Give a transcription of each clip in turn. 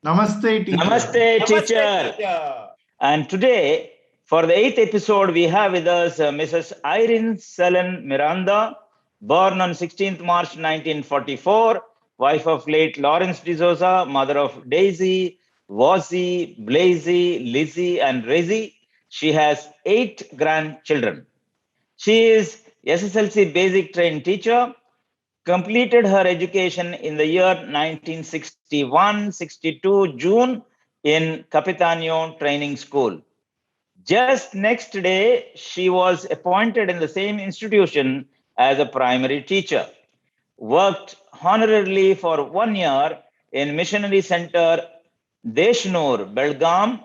Namaste, teacher. Namaste, teacher. And today, for the 8th episode, we have with us Mrs. Irene Celine Miranda, born on 16th March 1944, wife of late Lawrence D'Souza, mother of Daisy, Wazzy, Blazy, Lizzie, and Rezzy. She has 8 grandchildren. She is SSLC basic trained teacher, completed her education in the year 1961-62 June in Capitano Training School. Just next day, she was appointed in the same institution as a primary teacher. Worked honorably for 1 year in Missionary Center Deshnur, Belgaum.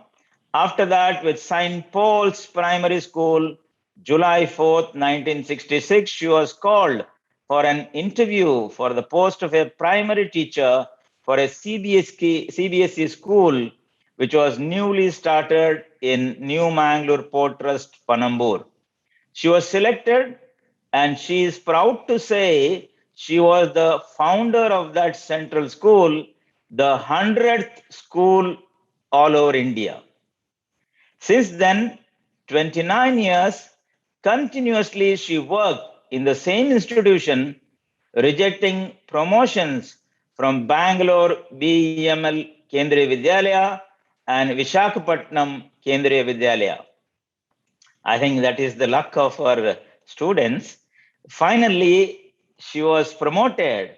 After that, with St. Paul's Primary School, July 4th, 1966, she was called for an interview for the post of a primary teacher for a CBSE school, which was newly started in New Mangalore Port Trust, Panambur. She was selected, and she is proud to say she was the founder of that central school, the 100th school all over India. Since then, 29 years, continuously she worked in the same institution, rejecting promotions from Bangalore BEML Kendriya Vidyalaya and Vishakhapatnam Kendriya Vidyalaya. I think that is the luck of our students. Finally, she was promoted.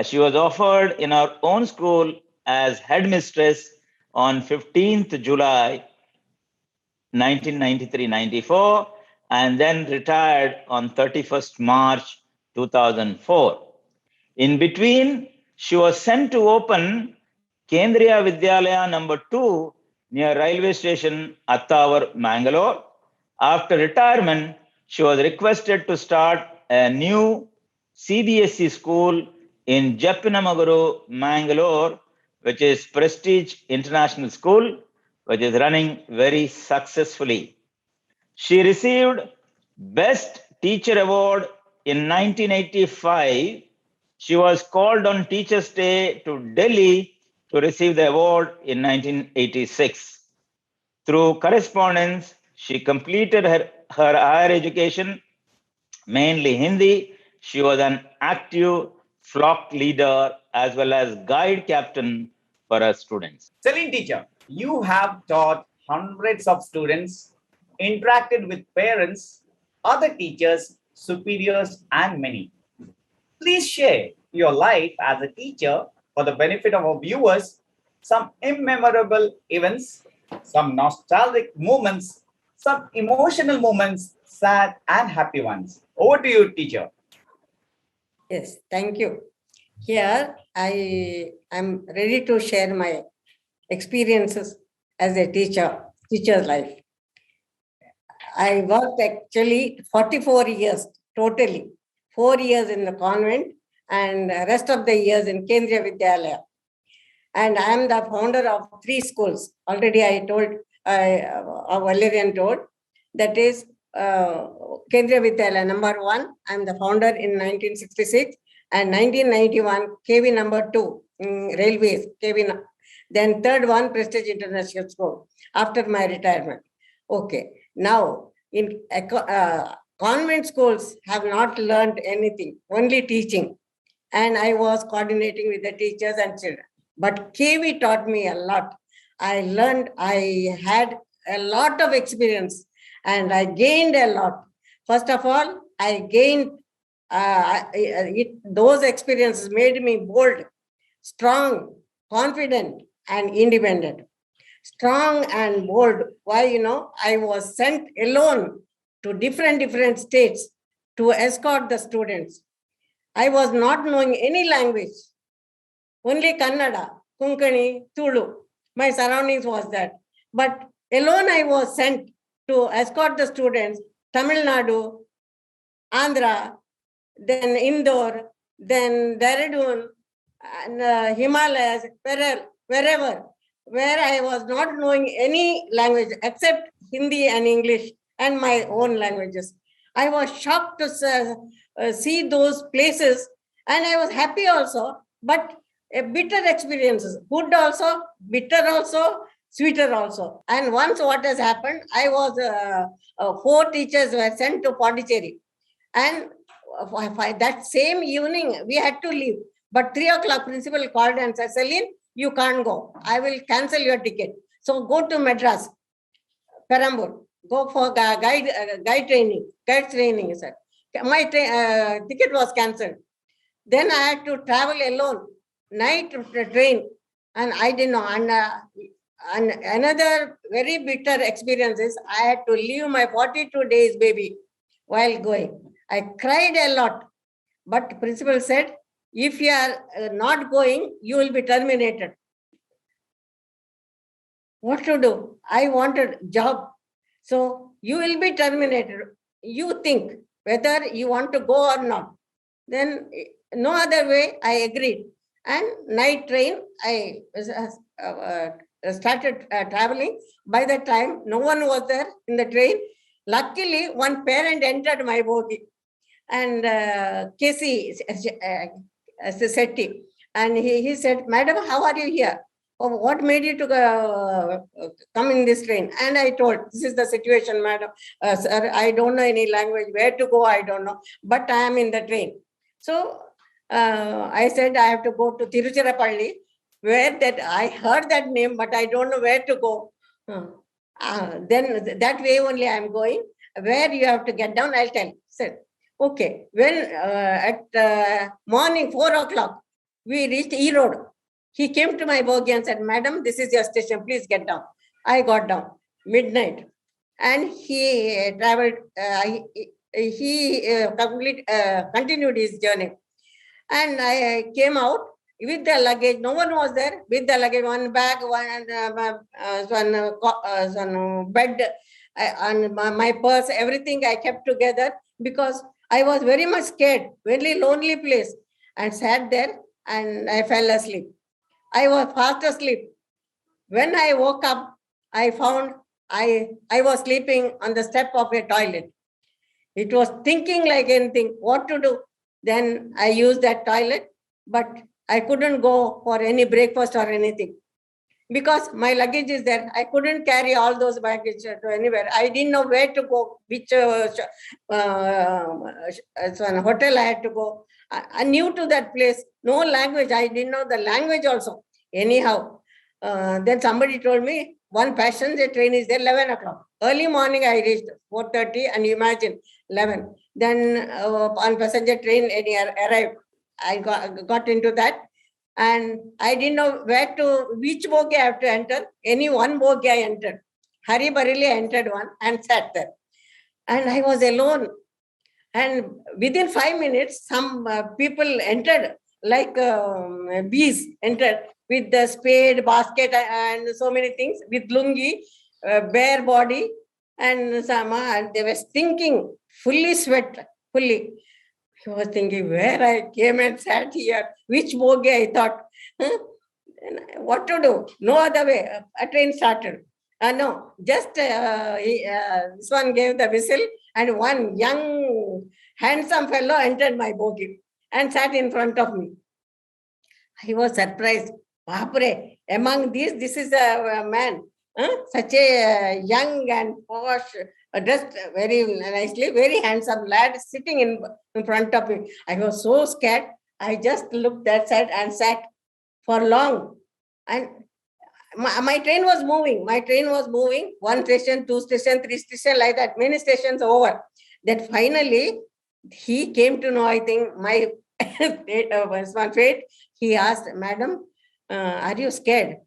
She was offered in our own school as headmistress on 15th July 1993-94, and then retired on 31st March 2004. In between, she was sent to open Kendriya Vidyalaya number 2 near railway station Attawar, Mangalore. After retirement, she was requested to start a new CBSE school in Jeppinamagaru, Mangalore, which is Prestige International School, which is running very successfully. She received Best Teacher Award in 1985. She was called on Teachers' Day to Delhi to receive the award in 1986. Through correspondence, she completed her higher education, mainly Hindi. She was an active flock leader as well as guide captain for her students. Celine teacher, you have taught hundreds of students, interacted with parents, other teachers, superiors, and many. Please share your life as a teacher for the benefit of our viewers, some immemorable events, some nostalgic moments, some emotional moments, sad and happy ones. Over to you, teacher. Yes, thank you. Here, I am ready to share my experiences as a teacher's life. I worked actually 44 years totally, 4 years in the convent and the rest of the years in Kendriya Vidyalaya. And I am the founder of 3 schools. Already I told, Valerian told, that is Kendriya Vidyalaya number 1. I am the founder in 1966 and 1991 KV number 2, railways, KV. Then third one, Prestige International School, after my retirement. Okay, now in convent schools have not learned anything, only teaching. And I was coordinating with the teachers and children. But KV taught me a lot. I learned, I had a lot of experience and I gained a lot. First of all, I gained, those experiences made me bold, strong, confident, and independent. Strong and bold. Why, I was sent alone to different states to escort the students. I was not knowing any language, only Kannada, Konkani, Tulu. My surroundings was that. But alone I was sent to escort the students, Tamil Nadu, Andhra, then Indore, then Dehradun, and Himalayas, wherever, where I was not knowing any language except Hindi and English and my own languages. I was shocked to see those places and I was happy also, but A bitter experiences, good also, bitter also, sweeter also. And once what has happened, I was 4 teachers were sent to Pondicherry, and that same evening we had to leave. But 3 o'clock, principal called and said, Celine, you can't go. I will cancel your ticket. So go to Madras, Perambur. Go for guide training. Guide training, sir. My ticket was cancelled. Then I had to travel alone, night train, and I didn't know. And another very bitter experience is I had to leave my 42 days baby while going. I cried a lot, but principal said, if you are not going, you will be terminated. What to do? I wanted job. So you will be terminated. You think whether you want to go or not. Then no other way, I agreed. And night train, I started traveling. By the time, no one was there in the train. Luckily, one parent entered my bogie. And Casey Setti. And he said, Madam, how are you here? Oh, what made you to come in this train? And I told, this is the situation, madam. Sir, I don't know any language. Where to go, I don't know. But I am in the train. So I said, I have to go to Tiruchirappalli, where that I heard that name, but I don't know where to go. Then that way only I am going. Where you have to get down, I'll tell. Said, okay. When at morning 4 o'clock, we reached E Road. He came to my bogie and said, Madam, this is your station. Please get down. I got down. Midnight. And he traveled. He continued his journey. And I came out with the luggage. No one was there. With the luggage, one bag, one bed, and my purse, everything I kept together because I was very much scared. Very lonely place. And sat there and I fell asleep. I was fast asleep. When I woke up, I found I was sleeping on the step of a toilet. It was thinking like anything, what to do. Then I used that toilet, but I couldn't go for any breakfast or anything because my luggage is there. I couldn't carry all those baggage to anywhere. I didn't know where to go, which hotel I had to go. I new to that place, no language. I didn't know the language also. Anyhow, then somebody told me one passenger train is there 11 o'clock. Early morning I reached 4:30 and imagine 11. Then on passenger train arrived. I got into that and I didn't know which bogie I have to enter. Any one bogie I entered. Hari Barili I entered one and sat there. And I was alone. And within 5 minutes, some people entered like bees entered with the spade, basket, and so many things with lungi, bare body, and some. And they were stinking, fully sweat, fully. I was thinking where I came and sat here, which bogie I thought. What to do? No other way. A train started. No, just this one gave the whistle and one young, handsome fellow entered my bogie and sat in front of me. I was surprised. Bapre, among these, this is a man, such a young and posh, dressed very nicely, very handsome lad sitting in front of me. I was so scared. I just looked that side and sat for long. And my train was moving. My train was moving. 1 station, 2 station, 3 station, like that. Many stations over. Then finally, he came to know, I think, my fate. He asked, Madam, are you scared?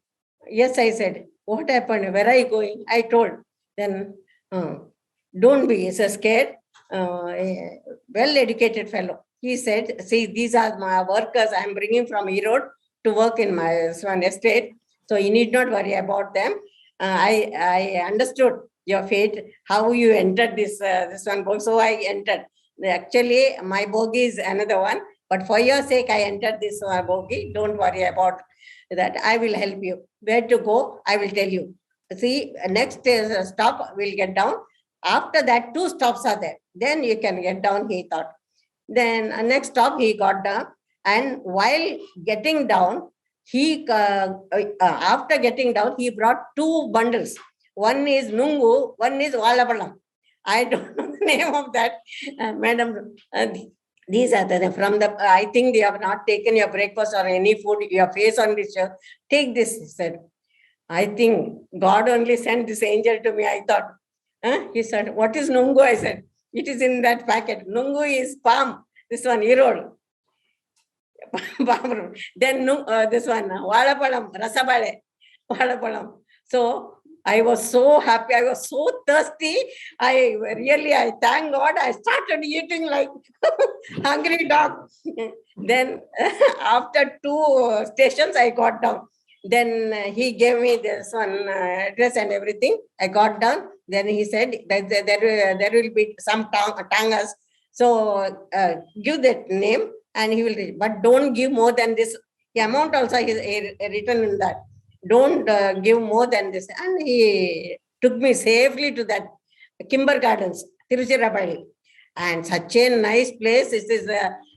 Yes, I said. What happened? Where are you going? I told. Then, don't be so scared. A well-educated fellow. He said, see, these are my workers I'm bringing from Erode to work in my Swan estate. So you need not worry about them. I understood your fate, how you entered this one bogie. So I entered. Actually, my bogie is another one. But for your sake, I entered this bogie. Don't worry about that. I will help you. Where to go, I will tell you. See, next stop, we'll get down. After that, 2 stops are there. Then you can get down, he thought. Then next stop, he got down. And while getting down, after getting down, he brought two bundles. One is Nungu, one is Valapalam. I don't know the name of that, madam. These are from the, I think they have not taken your breakfast or any food, your face on this show. Take this, he said. I think God only sent this angel to me. I thought, he said, what is Nungu? I said, it is in that packet. Nungu is palm. This one, Erol. Then this one, Valapalam, Rasabale, Valapalam. So I was so happy. I was so thirsty. I thank God. I started eating like hungry dog. Then after 2 stations, I got down. Then he gave me this one address and everything. I got down. Then he said that there will be some tangas. So give that name and he will read. But don't give more than this. The amount also is written in that. Don't give more than this. And he took me safely to that Kimber Gardens, Tiruchirappalli. And such a nice place. This is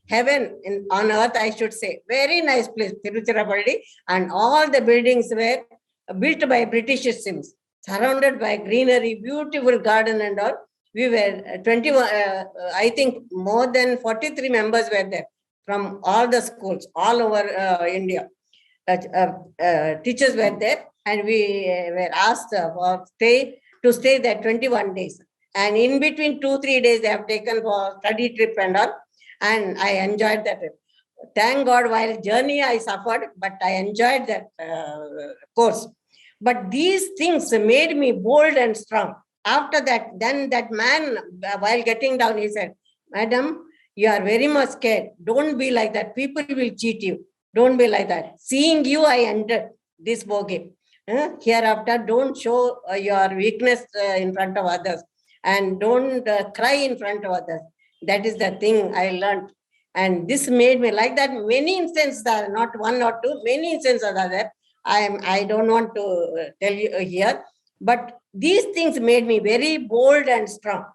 heaven on earth, I should say. Very nice place, Tiruchirappalli. And all the buildings were built by British systems, surrounded by greenery, beautiful garden and all. We were 21, I think more than 43 members were there from all the schools, all over India. Teachers were there, and we were asked to stay there 21 days. And in between 2-3 days, they have taken for study trip and all. And I enjoyed that trip. Thank God, while journey I suffered, but I enjoyed that course. But these things made me bold and strong. After that, then that man, while getting down, he said, Madam, you are very much scared. Don't be like that. People will cheat you. Don't be like that. Seeing you, I entered this bogey. Hereafter, don't show your weakness in front of others. And don't cry in front of others. That is the thing I learned. And this made me like that. Many instances are not one or two. Many instances are there. I don't want to tell you here. But these things made me very bold and strong.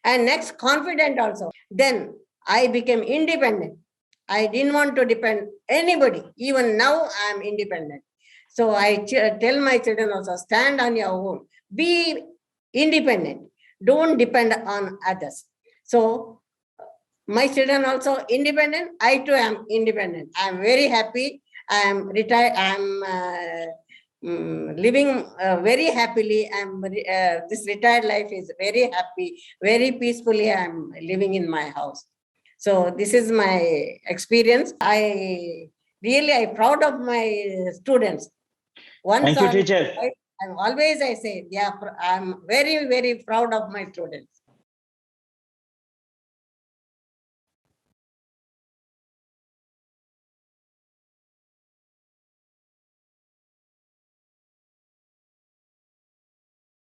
And next, confident also. Then I became independent. I didn't want to depend anybody. Even now, I am independent. So I tell my children also, stand on your own. Be independent. Don't depend on others. So my children also independent. I too am independent. I am very happy. I am retired. I am living very happily. This retired life is very happy, very peacefully. I am living in my house. So this is my experience. I'm proud of my students. Thank you, teacher. I say, yeah, I'm very, very proud of my students.